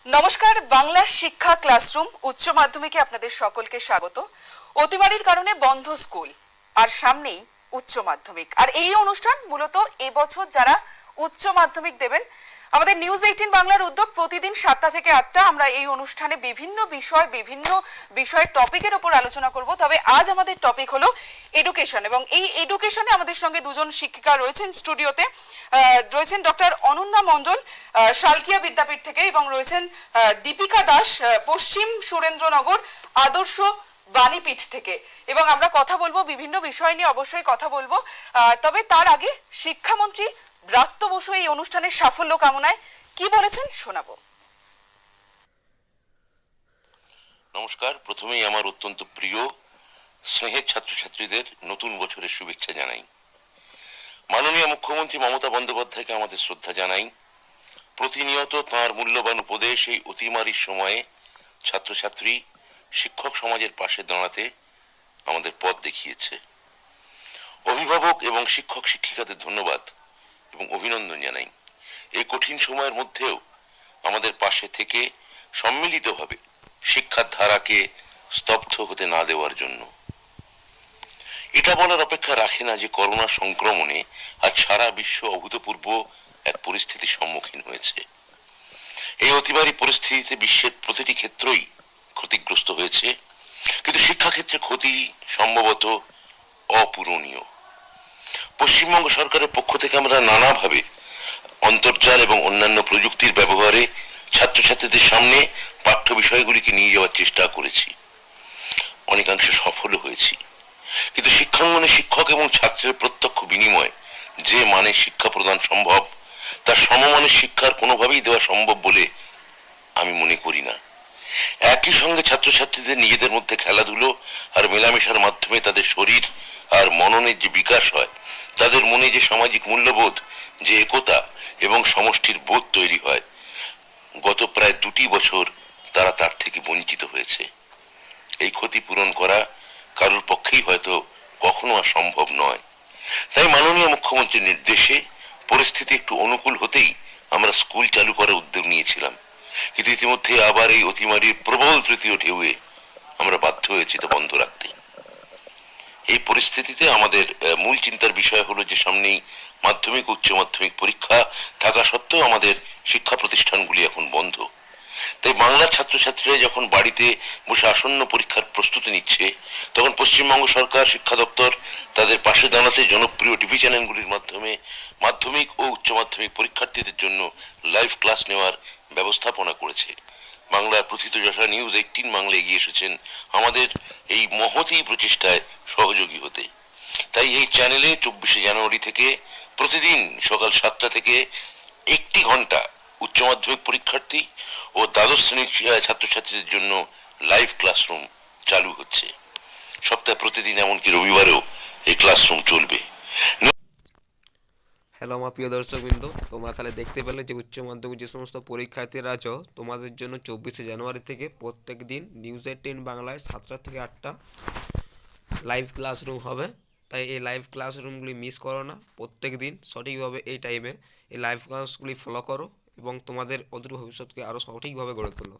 নমস্কার, বাংলা শিক্ষা ক্লাসরুম উচ্চ মাধ্যমিকে আপনাদের সকলকে স্বাগত। অতিমারির কারণে বন্ধ স্কুল, আর সামনেই উচ্চ মাধ্যমিক। আর এই অনুষ্ঠান মূলত এবছর যারা উচ্চ মাধ্যমিক দেবেন, আমাদের নিউজ 18 বাংলার উদ্যোগ প্রতিদিন 7টা থেকে 8টা আমরা এই অনুষ্ঠানে বিভিন্ন বিষয়ের টপিকের উপর আলোচনা করব। তবে আজ আমাদের টপিক হলো এডুকেশন, এবং এই এডুকেশনে আমাদের সঙ্গে দুজন শিক্ষিকা রয়েছেন স্টুডিওতে। রয়েছেন ডক্টর অনন্যা মণ্ডল, শালকিয়া বিদ্যাপীঠ থেকে, এবং রয়েছেন দীপিকা দাস, পশ্চিম সুরেন্দ্রনগর আদর্শ বাণীপীঠ থেকে। এবং আমরা কথা বলবো বিভিন্ন বিষয় নিয়ে, অবশ্যই কথা বলবো। তবে তার আগে শিক্ষামন্ত্রী ব্রাত্য বসু এই অনুষ্ঠানের সাফল্য কামনায় কি বলেছেন শোনাবো। নমস্কার। প্রথমেই আমার অত্যন্ত প্রিয় স্নেহের ছাত্রছাত্রীদের নতুন বছরের শুভেচ্ছা জানাই। মাননীয় মুখ্যমন্ত্রী মমতা বন্দ্যোপাধ্যায়কে আমাদের শ্রদ্ধা জানাই। প্রতিনিয়ত তাঁর মূল্যবান উপদেশ এই অতিমারির সময়ে ছাত্রছাত্রী শিক্ষক সমাজের পাশে দাঁড়াতে আমাদের পথ দেখিয়েছে। অভিভাবক এবং শিক্ষক শিক্ষিকাদের ধন্যবাদ এবং অভিনন্দন জানাই। এই কঠিন সময়ের মধ্যেও আমাদের পাশে থেকে সম্মিলিতভাবে শিক্ষার ধারাকে স্তব্ধ হতে না দেওয়ার জন্য। এটা বলার অপেক্ষা রাখে না যে করোনা সংক্রমণে আজ সারা বিশ্ব অভূতপূর্ব এক পরিস্থিতির সম্মুখীন হয়েছে। এই অতিমারী পরিস্থিতিতে বিশ্বের প্রতিটি ক্ষেত্রই ক্ষতিগ্রস্ত হয়েছে, কিন্তু শিক্ষাক্ষেত্রে ক্ষতি সম্ভবত অপূরণীয়। পশ্চিমবঙ্গ সরকারের পক্ষ থেকে আমরা নানাভাবে অন্তর্জাল এবং অন্যান্য প্রযুক্তির ব্যবহারে ছাত্রছাত্রীদের সামনে পাঠ্য বিষয়গুলিকে নিয়ে যাওয়ার চেষ্টা করেছি, অনেকাংশে সফল হয়েছি। কিন্তু শিক্ষাঙ্গনে শিক্ষক এবং ছাত্রের প্রত্যক্ষ বিনিময় যে মানের শিক্ষা প্রদান সম্ভব, তার সমমানের শিক্ষার কোনোভাবেই দেওয়া সম্ভব বলে আমি মনে করি না। একই সঙ্গে ছাত্রছাত্রীদের নিজেদের মধ্যে খেলাধুলো আর মেলামেশার মাধ্যমে তাদের শরীর আর মননের যে বিকাশ হয়, তাদের মনে যে সামাজিক মূল্যবোধ, যে একতা এবং সমষ্টির বোধ তৈরি হয়, গত প্রায় 2 বছর তারা তার থেকে বঞ্চিত হয়েছে। এই ক্ষতি পূরণ করা কারোর পক্ষেই হয়তো কখনো আর সম্ভব নয়। তাই মাননীয় মুখ্যমন্ত্রীর নির্দেশে পরিস্থিতি একটু অনুকূল হতেই আমরা স্কুল চালু করার উদ্যোগ নিয়েছিলাম, কিন্তু ইতিমধ্যে আবার এই অতিমারির প্রবল তৃতীয় ঢেউয়ে আমরা বাধ্য হয়েছি তা বন্ধ রাখতে। এই পরিস্থিতিতে আমাদের মূল চিন্তার বিষয় হলো যে সামনেই মাধ্যমিক উচ্চ মাধ্যমিক পরীক্ষা থাকা সত্ত্বেও আমাদের শিক্ষা প্রতিষ্ঠানগুলি এখন বন্ধ। তাই বাংলার ছাত্রছাত্রীরা যখন বাড়িতে বসে আসন্ন পরীক্ষার প্রস্তুতি নিচ্ছে, তখন পশ্চিমবঙ্গ সরকার শিক্ষা দপ্তর তাদের পাশে দাঁড়াতে জনপ্রিয় টিভি চ্যানেলগুলির মাধ্যমে মাধ্যমিক ও উচ্চ মাধ্যমিক পরীক্ষার্থীদের জন্য লাইভ ক্লাস নেওয়ার ব্যবস্থাপনা করেছে। বাংলার প্রথিতযশা নিউজ 18 বাংলা এগিয়ে এসেছেন আমাদের এই মহতী প্রচেষ্টায় সহযোগী হতে। তাই এই চ্যানেলে 24শে জানুয়ারি থেকে প্রতিদিন সকাল 7টা থেকে 1 ঘন্টা উচ্চ মাধ্যমিক পরীক্ষার্থী ও দ্বাদশ শ্রেণীর ছাত্রছাত্রীদের জন্য লাইভ ক্লাসরুম চালু হচ্ছে। সপ্তাহে প্রতিদিন, এমনকি রবিবারেও এই ক্লাসরুম চলবে। হ্যালো আমার প্রিয় দর্শকবৃন্দ, তোমরা তাহলে দেখতে পেলে যে উচ্চ মাধ্যমিক যে সমস্ত পরীক্ষার্থীরা আছো, তোমাদের জন্য 24শে জানুয়ারি থেকে প্রত্যেক দিন নিউজ 18 বাংলায় 7টা থেকে 8টা লাইভ ক্লাসরুম হবে। তাই এই লাইভ ক্লাসরুমগুলি মিস করো না। প্রত্যেক দিন সঠিকভাবে এই টাইমে এই লাইভ ক্লাসগুলি ফলো করো এবং তোমাদের অদূর ভবিষ্যৎকে আরও সঠিকভাবে গড়ে তোলো।